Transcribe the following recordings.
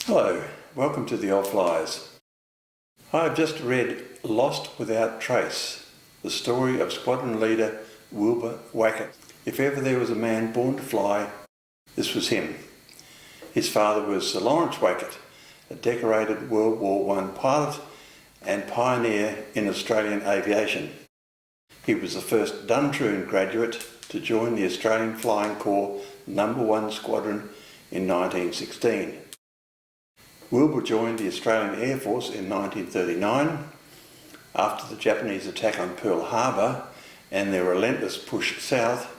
Hello, welcome to the old Fliers. I have just read Lost Without Trace, the story of Squadron leader Wilbur Wackett. If ever there was a man born to fly, this was him. His father was Sir Lawrence Wackett, a decorated World War I pilot and pioneer in Australian aviation. He was the first Duntroon graduate to join the Australian Flying Corps No. 1 Squadron in 1916. Wilbur joined the Australian Air Force in 1939 after the Japanese attack on Pearl Harbor and their relentless push south.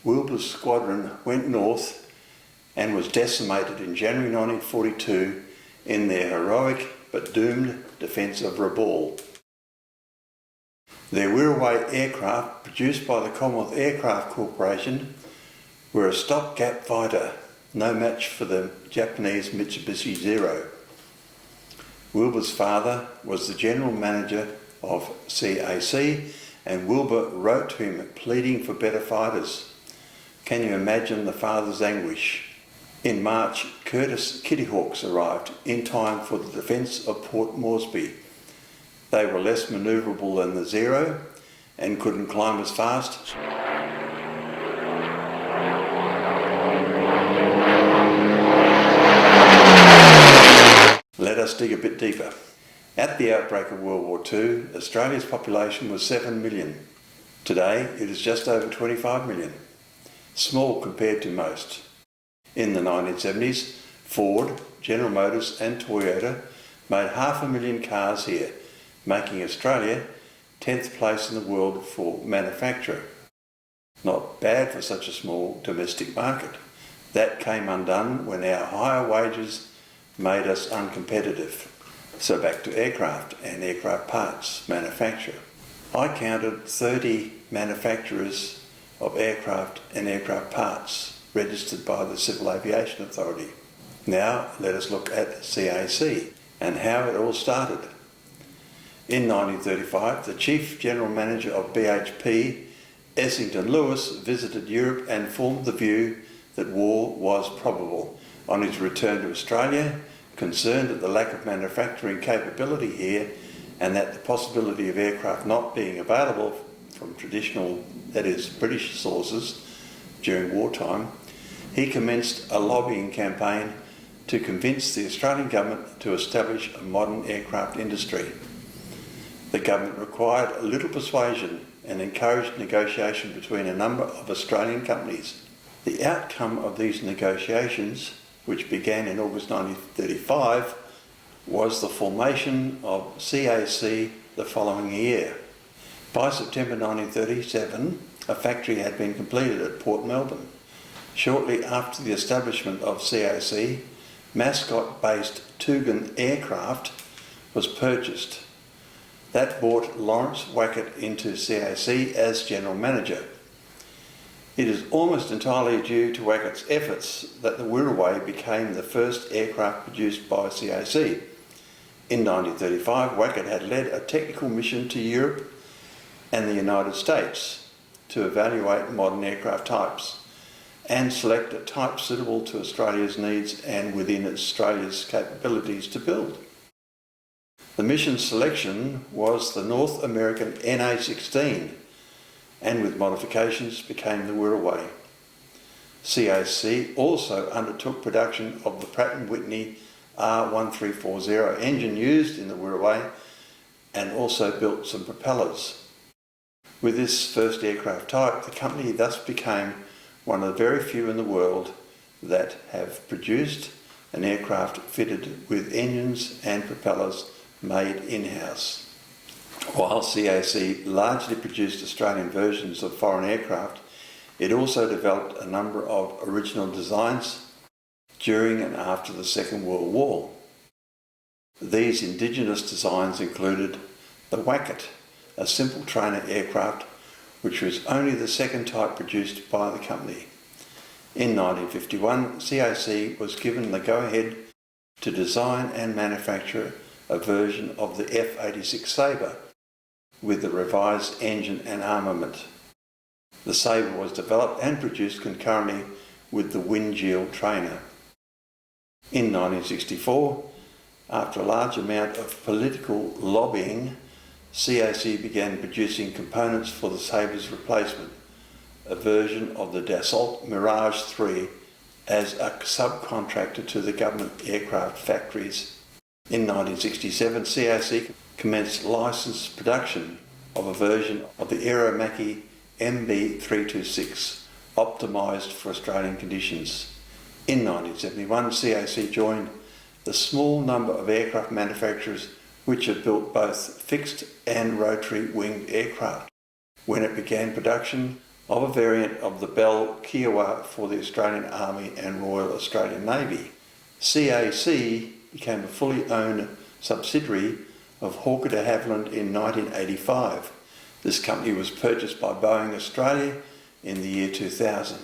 Wilbur's squadron went north and was decimated in January 1942 in their heroic but doomed defence of Rabaul. Their Wirraway aircraft, produced by the Commonwealth Aircraft Corporation, were a stopgap fighter, no match for the Japanese Mitsubishi Zero. Wilbur's father was the general manager of CAC, and Wilbur wrote to him pleading for better fighters. Can you imagine the father's anguish? In March, Curtiss Kittyhawks arrived in time for the defence of Port Moresby. They were less manoeuvrable than the Zero and couldn't climb as fast. Let us dig a bit deeper. At the outbreak of World War II, Australia's population was 7 million. Today, it is just over 25 million. Small compared to most. In the 1970s, Ford, General Motors and Toyota made 500,000 cars here, making Australia 10th place in the world for manufacture. Not bad for such a small domestic market. That came undone when our higher wages made us uncompetitive. So back to aircraft and aircraft parts manufacture. I counted 30 manufacturers of aircraft and aircraft parts registered by the Civil Aviation Authority. Now let us look at CAC and how it all started. In 1935, the Chief General Manager of BHP, Essington Lewis, visited Europe and formed the view that war was probable. On his return to Australia, concerned at the lack of manufacturing capability here and that the possibility of aircraft not being available from traditional, that is, British sources during wartime, he commenced a lobbying campaign to convince the Australian government to establish a modern aircraft industry. The government required little persuasion and encouraged negotiation between a number of Australian companies. The outcome of these negotiations, which began in August 1935, was the formation of CAC the following year. By September 1937, a factory had been completed at Port Melbourne. Shortly after the establishment of CAC, Mascot-based Tugan Aircraft was purchased. That brought Lawrence Wackett into CAC as General Manager. It is almost entirely due to Wackett's efforts that the Wirraway became the first aircraft produced by CAC. In 1935, Wackett had led a technical mission to Europe and the United States to evaluate modern aircraft types and select a type suitable to Australia's needs and within Australia's capabilities to build. The mission selection was the North American NA-16, and with modifications became the Wirraway. CAC also undertook production of the Pratt & Whitney R1340 engine used in the Wirraway and also built some propellers. With this first aircraft type, the company thus became one of the very few in the world that have produced an aircraft fitted with engines and propellers made in-house. While CAC largely produced Australian versions of foreign aircraft, it also developed a number of original designs during and after the Second World War. These indigenous designs included the Wackett, a simple trainer aircraft which was only the second type produced by the company. In 1951, CAC was given the go-ahead to design and manufacture a version of the F-86 Sabre with the revised engine and armament. The Sabre was developed and produced concurrently with the Windshield trainer. In 1964, after a large amount of political lobbying, CAC began producing components for the Sabre's replacement, a version of the Dassault Mirage 3, as a subcontractor to the government aircraft factories. In 1967, CAC commenced licensed production of a version of the Aeromacchi MB326, optimised for Australian conditions. In 1971, CAC joined the small number of aircraft manufacturers which have built both fixed and rotary winged aircraft when it began production of a variant of the Bell Kiowa for the Australian Army and Royal Australian Navy. CAC became a fully owned subsidiary of Hawker de Havilland in 1985. This company was purchased by Boeing Australia in the year 2000.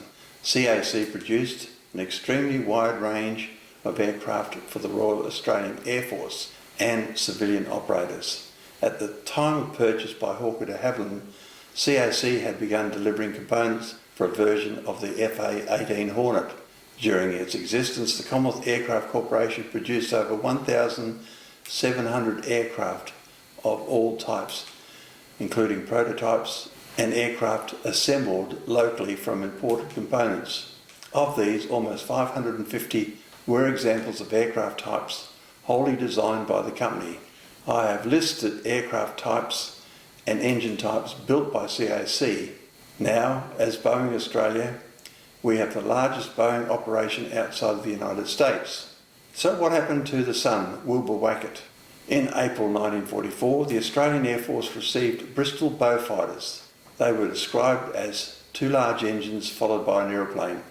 CAC produced an extremely wide range of aircraft for the Royal Australian Air Force and civilian operators. At the time of purchase by Hawker de Havilland, CAC had begun delivering components for a version of the FA-18 Hornet. During its existence, the Commonwealth Aircraft Corporation produced over 1,700 aircraft of all types, including prototypes and aircraft assembled locally from imported components. Of these, almost 550 were examples of aircraft types wholly designed by the company. I have listed aircraft types and engine types built by CAC. Now, as Boeing Australia, we have the largest Boeing operation outside of the United States. So what happened to the son, Wilbur Wackett? In April 1944, the Australian Air Force received Bristol Beaufighters. They were described as two large engines followed by an aeroplane,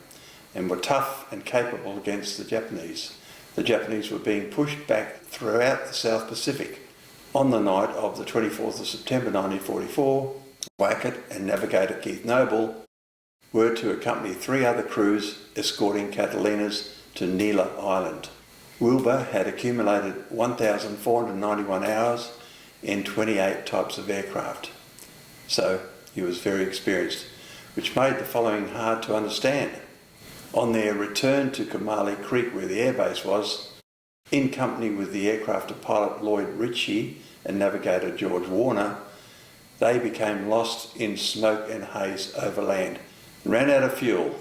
and were tough and capable against the Japanese. The Japanese were being pushed back throughout the South Pacific. On the night of the 24th of September 1944, Wackett and navigator Keith Noble were to accompany three other crews escorting Catalinas to Neela Island. Wilbur had accumulated 1,491 hours in 28 types of aircraft, so he was very experienced, which made the following hard to understand. On their return to Kamali Creek, where the airbase was, in company with the aircraft of pilot Lloyd Ritchie and navigator George Warner, they became lost in smoke and haze over land and ran out of fuel.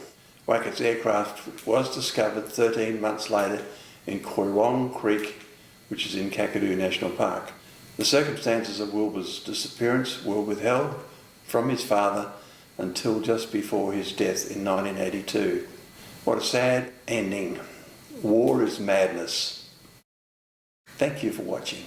Wackett's aircraft was discovered 13 months later in Koiwong Creek, which is in Kakadu National Park. The circumstances of Wilbur's disappearance were withheld from his father until just before his death in 1982. What a sad ending. War is madness. Thank you for watching.